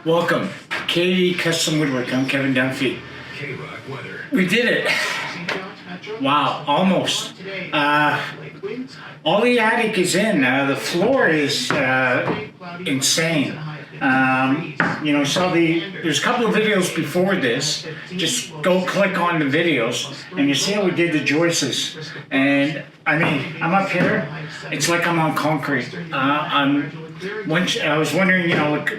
Welcome, Katie Custom Woodwork. I'm Kevin Dunphy. We did it. Wow, almost. All the attic is in. The floor is insane. There's a couple of videos before this. Just go click on the videos and you see how we did the joists. And I mean, I'm up here, it's like I'm on concrete. I was wondering,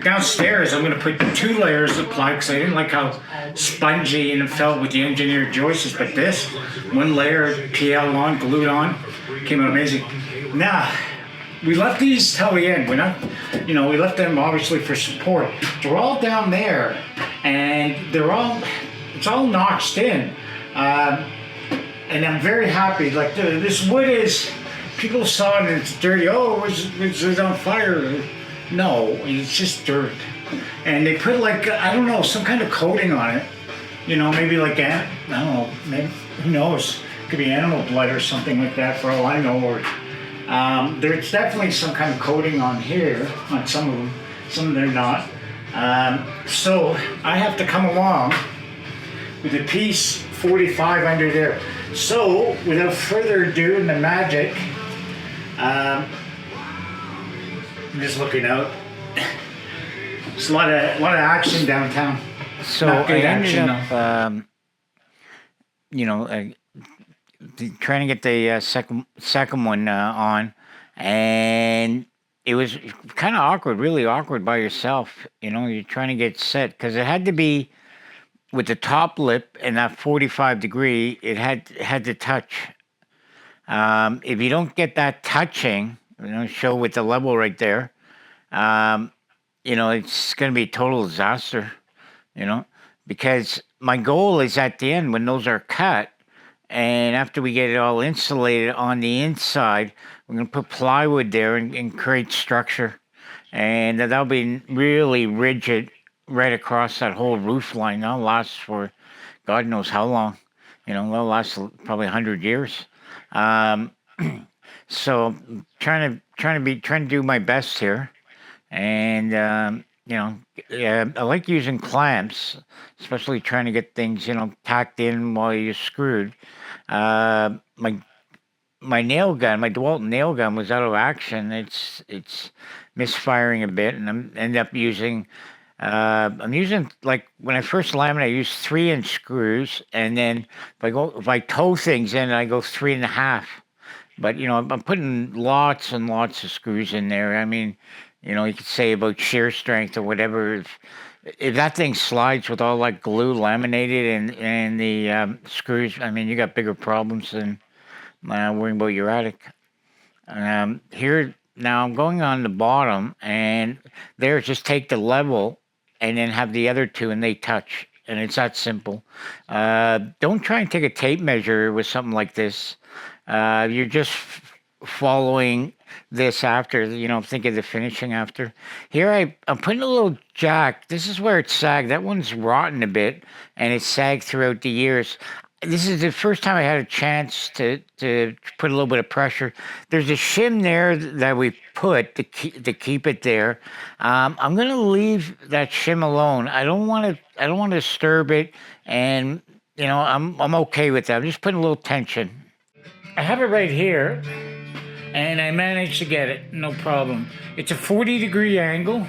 downstairs I'm going to put 2 layers of ply because I didn't like how spongy and it felt with the engineered joists. But this, 1 layer PL on, glued on, came out amazing. Now, we left these till the end. We're not, we left them obviously for support. They're all down there, and it's all notched in. And I'm very happy. Like this wood is, people saw it and it's dirty. Oh, was it on fire? No, it's just dirt. And they put some kind of coating on it. Maybe like I don't know, maybe, who knows? It could be animal blood or something like that for all I know. Or there's definitely some kind of coating on here, on some of them. Some of them are not. So I have to come along with a piece 45 under there. So without further ado, in the magic, I'm just looking out. There's a lot of action downtown. So I ended up, trying to get the second one on, and it was kind of awkward, really awkward by yourself. You're trying to get set because it had to be with the top lip and that 45 degree. It had to touch. If you don't get that touching, show with the level right there, it's going to be a total disaster. Because my goal is at the end when those are cut. And after we get it all insulated on the inside, we're going to put plywood there and create structure. And that'll be really rigid right across that whole roof line. That'll last for God knows how long. That'll last probably 100 years. So trying to do my best here. And, I like using clamps, especially trying to get things, tacked in while you're screwed. My nail gun, my DeWalt nail gun was out of action. It's misfiring a bit, and end up using. I'm using, like when I first laminate, I use 3-inch screws, and then if I toe things in, I go 3.5. But I'm putting lots and lots of screws in there. I mean, you could say about shear strength or whatever. If that thing slides with all that glue laminated and the screws, I mean, you got bigger problems than worrying about your attic. Here, now I'm going on the bottom, and there, just take the level and then have the other 2 and they touch. And it's that simple. Don't try and take a tape measure with something like this. You're just following this after, think of the finishing after. Here I'm putting a little jack. This is where it's sagged. That one's rotten a bit, and it's sagged throughout the years. This is the first time I had a chance to put a little bit of pressure. There's a shim there that we put to keep it there. I'm going to leave that shim alone. I don't want to disturb it, and I'm okay with that. I'm just putting a little tension. I have it right here, and I managed to get it, no problem. It's a 40-degree angle,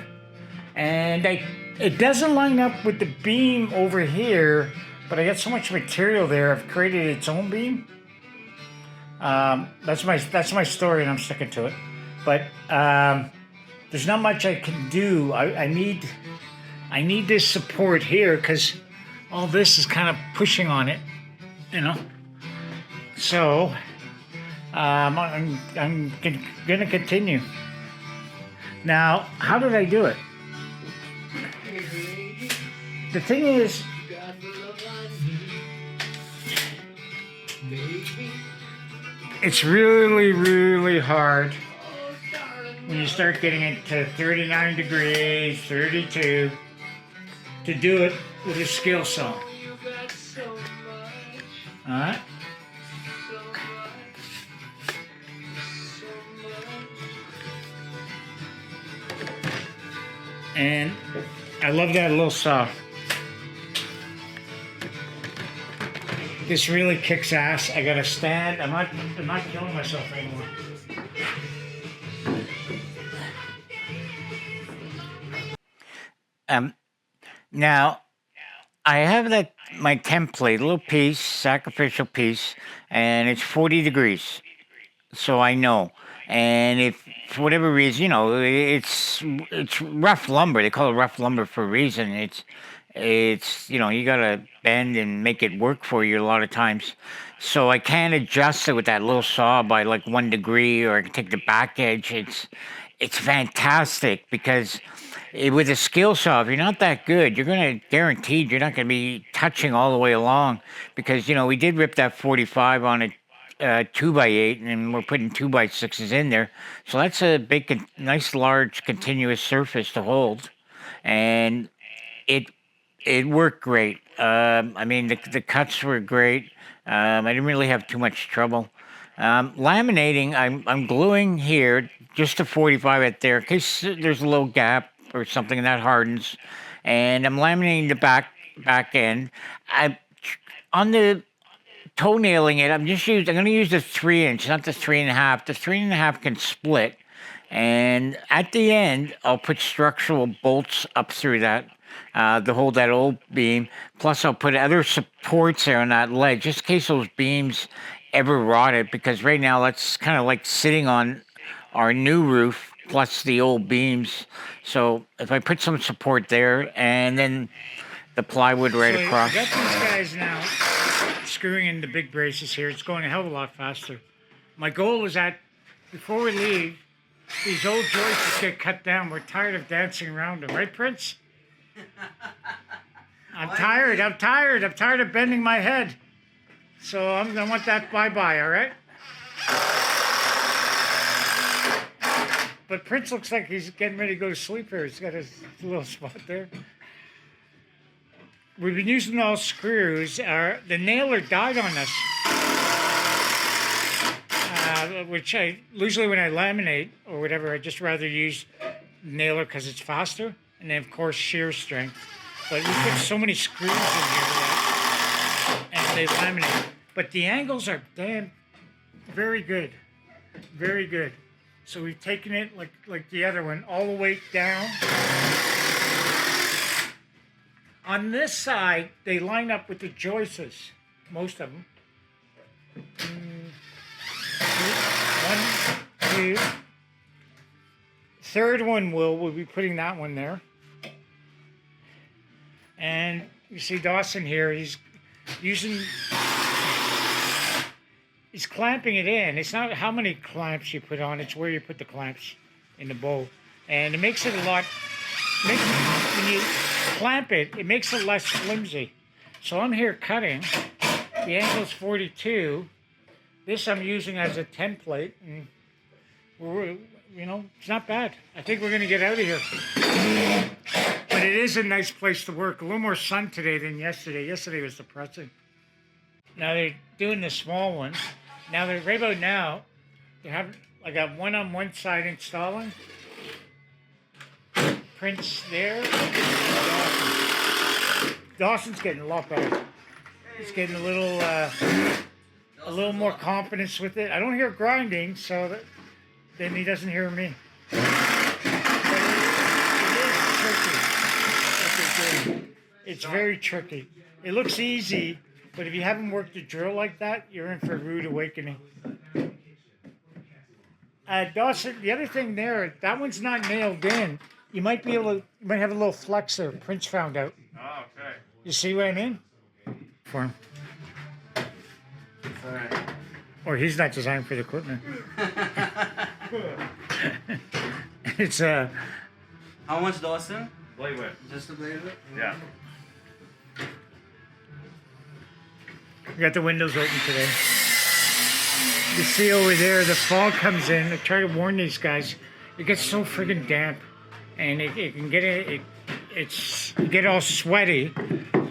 and it doesn't line up with the beam over here, but I got so much material there, I've created its own beam. That's my story, and I'm sticking to it. But there's not much I can do. I need this support here because all this is kind of pushing on it, So I'm going to continue. Now, how did I do it? The thing is, it's really, really hard when you start getting into 39 degrees, 32, to do it with a skill saw. All right? And I love that little saw. This really kicks ass. I got a stand. I'm not killing myself anymore. Um, Now I have my template, little piece, sacrificial piece, and it's 40 degrees. So I know. And if for whatever reason, it's rough lumber. They call it rough lumber for a reason. It's you gotta bend and make it work for you a lot of times. So I can adjust it with that little saw by like 1 degree, or I can take the back edge. It's fantastic because with a skill saw, if you're not that good, you're gonna guaranteed you're not gonna be touching all the way along because we did rip that 45 on a 2x8, and we're putting 2x6s in there. So that's a big, nice, large, continuous surface to hold, and it it worked great. I mean, the cuts were great. I didn't really have too much trouble. Laminating, I'm gluing here just a 45 at there in case there's a little gap or something that hardens, and I'm laminating the back end. I on the toenailing it. I'm going to use the 3 inch, not the 3.5. The 3.5 can split, and at the end, I'll put structural bolts up through that to hold that old beam. Plus, I'll put other supports there on that ledge, just in case those beams ever rotted. Because right now, that's kind of like sitting on our new roof plus the old beams. So if I put some support there, and then the plywood right So across. I got these guys now screwing in the big braces here. It's going a hell of a lot faster. My goal is that before we leave, these old joists get cut down. We're tired of dancing around them, right, Prince? I'm tired of bending my head. So I want that bye-bye, all right? But Prince looks like he's getting ready to go to sleep here. He's got his little spot there. We've been using all screws. The nailer died on us, which I usually when I laminate or whatever, I just rather use nailer because it's faster, and then of course shear strength. But we put so many screws in here and they laminate. But the angles are very good, very good. So we've taken it like the other one all the way down. On this side, they line up with the joists, most of them. 1, 2. Third one we'll be putting that one there. And you see Dawson here, he's clamping it in. It's not how many clamps you put on, it's where you put the clamps in the bow. And it makes it when you clamp it, it makes it less flimsy. So I'm here cutting. The angle's 42. This I'm using as a template, and it's not bad. I think we're gonna get out of here. But it is a nice place to work. A little more sun today than yesterday. Yesterday was depressing. Now they're doing the small ones. Now right about now, I got one on one side installing. Prince there. Dawson's getting a lot better. He's getting a little more confidence with it. I don't hear grinding, so then he doesn't hear me. But it is tricky what they're doing. It's very tricky. It looks easy, but if you haven't worked a drill like that, you're in for a rude awakening. Dawson, the other thing there, that one's not nailed in. You might have a little flex there. Prince found out. Oh, okay. You see what I mean? For him. Alright. Or he's not designed for the equipment. It's How much, Dawson? Blade whip. Just a blade whip? Yeah. we got the windows open today. You see over there, the fog comes in. I try to warn these guys. It gets so friggin' damp, and it can get you get all sweaty,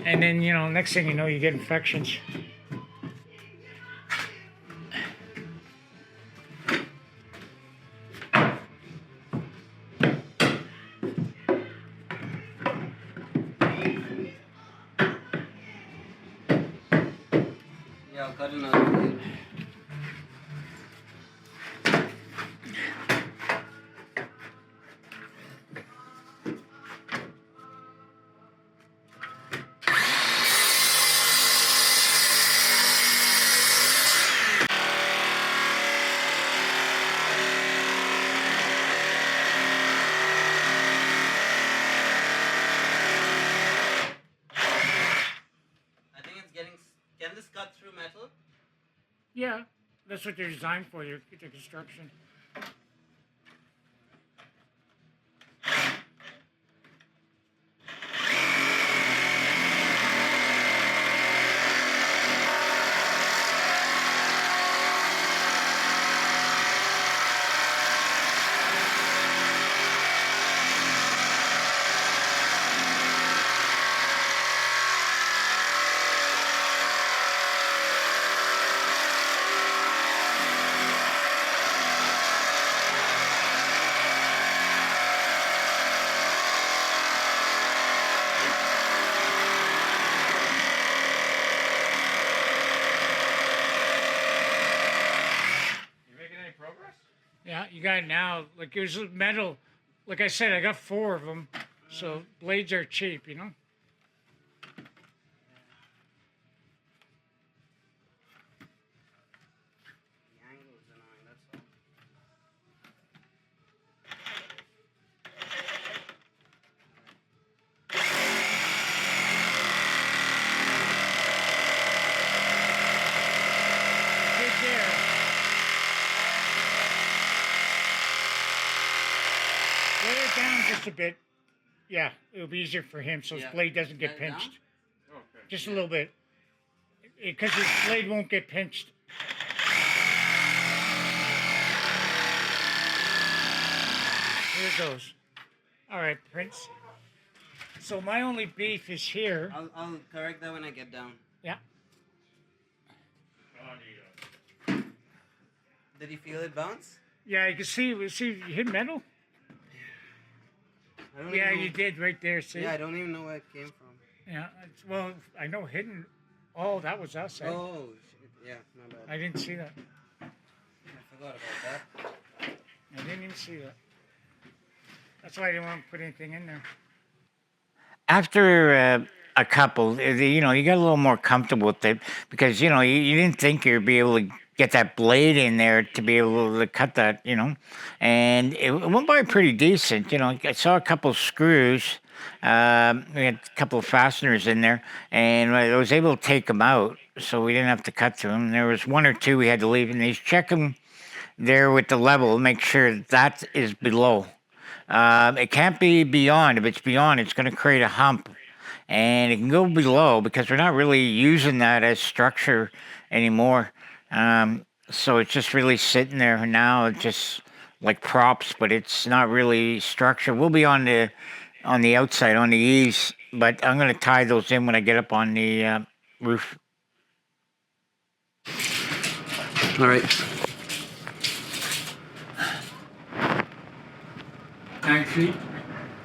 and then next thing you know, you get infections. cut another blade. I think it's getting. Can this cut through metal? Yeah, that's what they're designed for, the construction. Yeah, you got it now. Like, it was metal. Like I said, I got 4 of them. So blades are cheap, you know? The angle is annoying, that's all. Good there. Lay it down just a bit. Yeah, it'll be easier for him so his Yeah. blade doesn't get Lay it down? pinched. Just a little bit. Because his blade won't get pinched. Here it goes. All right, Prince. So my only beef is here. I'll correct that when I get down. Yeah. Did you feel it bounce? Yeah, you can see you hit metal? I don't Yeah, even know. you did right there, see? Yeah, I don't even know where it came from. Yeah, well, I know hidden. Oh, that was us, eh? Oh, shit. Yeah, my bad. I didn't see that. I forgot about that. I didn't even see that. That's why I didn't want to put anything in there. After a couple, you know, you got a little more comfortable with it because, you know, you didn't think you'd be able to get that blade in there to be able to cut that, you know, and it went by pretty decent. You know, I saw a couple of screws. We had a couple of fasteners in there, and I was able to take them out, so we didn't have to cut through them. There was 1 or 2 we had to leave, and he's checking there with the level, make sure that is below. It can't be beyond. If it's beyond, it's going to create a hump. And it can go below because we're not really using that as structure anymore. So it's just really sitting there now. It's just like props, but it's not really structure. We'll be on the outside, on the eaves, but I'm going to tie those in when I get up on the roof. All right. 9 feet.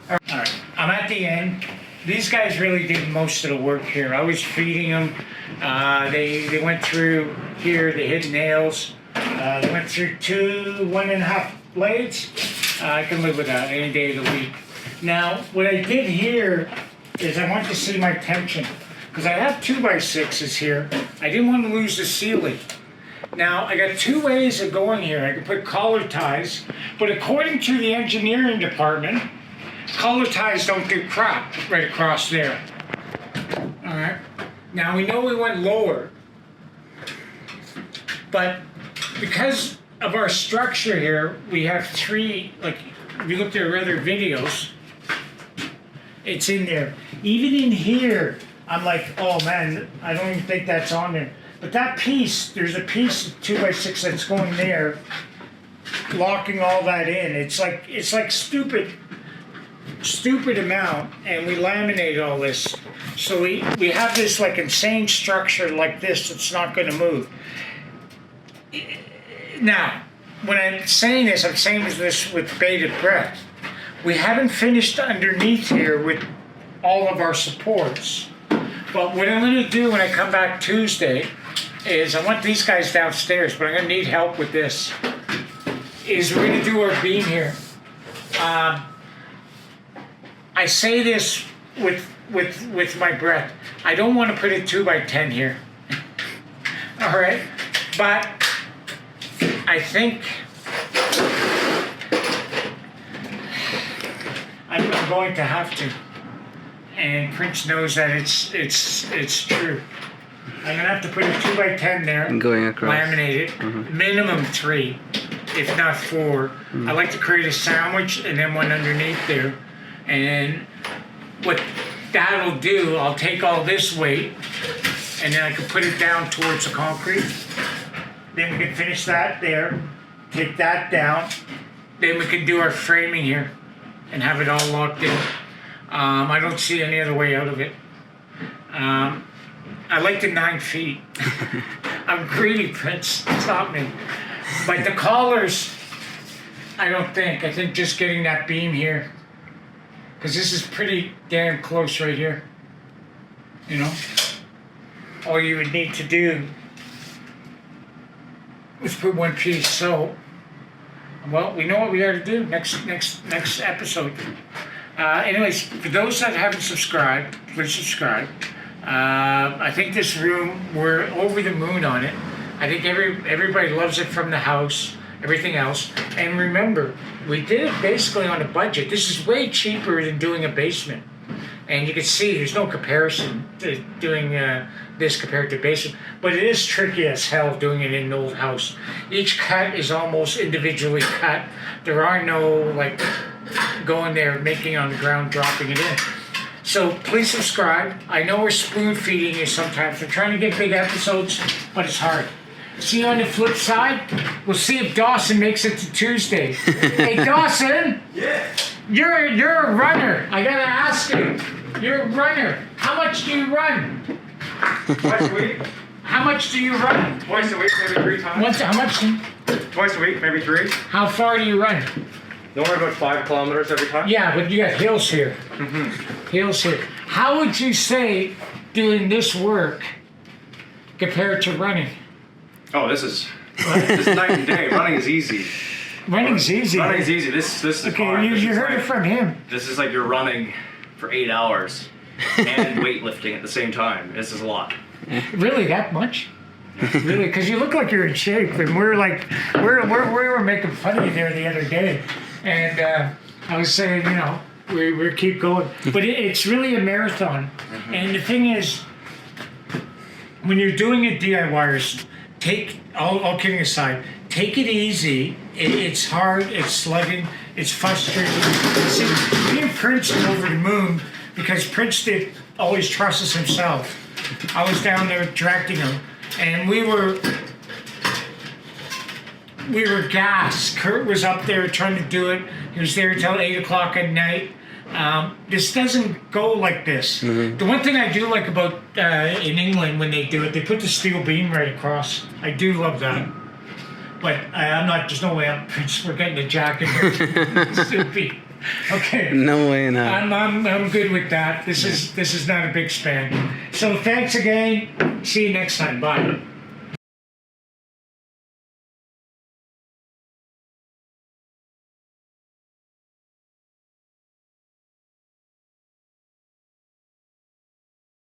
All right, I'm at the end. These guys really did most of the work here. I was feeding them. They went through here. They hit nails. They went through 2 1.5 blades. I can live with that any day of the week. Now, what I did here is I want to see my tension because I have 2x6s here. I didn't want to lose the ceiling. Now, I got 2 ways of going here. I could put collar ties, but according to the engineering department, collar ties don't do crap right across there. All right. Now, we know we went lower, but because of our structure here, we have 3, like, if you looked at our other videos, it's in there. Even in here, I'm like, oh man, I don't even think that's on there. But that piece, there's a piece of 2x6 that's going there, locking all that in. It's like stupid amount, and we laminate all this. So we have this like insane structure like this that's not going to move. Now, when I'm saying this, I'm saying this with bated breath. We haven't finished underneath here with all of our supports. But what I'm going to do when I come back Tuesday is I want these guys downstairs, but I'm gonna need help with this. Is we're gonna do our beam here. I say this with my breath. I don't want to put a 2x10 here. All right, but I think I'm going to have to. And Prince knows that it's true. I'm gonna have to put a 2x10 there, Going across. laminate it, minimum 3, if not 4. I like to create a sandwich and then one underneath there. And what that'll do, I'll take all this weight and then I can put it down towards the concrete. Then we can finish that there, take that down. Then we can do our framing here and have it all locked in. I don't see any other way out of it. I like the 9 feet. I'm greedy, Prince. Stop me. But the collars, I don't think. I think just getting that beam here, because this is pretty damn close right here. You know? All you would need to do is put one piece. So, well, we know what we got to do next episode. Anyways, for those that haven't subscribed, please subscribe. I think this room, we're over the moon on it. I think everybody loves it from the house, everything else. And remember, we did it basically on a budget. This is way cheaper than doing a basement. And you can see there's no comparison to doing this compared to basement. But it is tricky as hell doing it in an old house. Each cut is almost individually cut. There are no, like, going there, making on the ground, dropping it in. So please subscribe. I know we're spoon feeding you sometimes. We're trying to get big episodes, but it's hard. See you on the flip side. We'll see if Dawson makes it to Tuesday. Hey Dawson! Yeah. You're a runner. I gotta ask you. You're a runner. How much do you run? Twice a week. How much do you run? Twice a week, maybe 3 times. How much? Twice a week, maybe 3. How far do you run? Normally about 5 kilometers every time. Yeah, but you got hills here. Hills here. How would you say doing this work compared to running? Oh, this is night and day. Running is easy. Running's easy. Running's easy. This is Okay, hard. you This is heard it like- from him. This is like you're running for 8 hours and weightlifting at the same time. This is a lot. Really, that much? Really? Because you look like you're in shape, and we were making fun of you there the other day, and I was saying, you know, we keep going, but it's really a marathon. And the thing is, when you're doing it, DIYers, take all kidding aside, take it easy. It's hard, it's slugging, it's frustrating. See, me and Prince are over the moon because Prince always trusts himself. I was down there directing him, and we were gassed. Kurt was up there trying to do it. He was there until 8 o'clock at night. This doesn't go like this. The one thing I do like about in England when they do it, they put the steel beam right across. I do love that. But I'm not. There's no way we're getting a jacket. Steel beam. Okay. No way now. I'm good with that. This is not a big span. So thanks again. See you next time. Bye.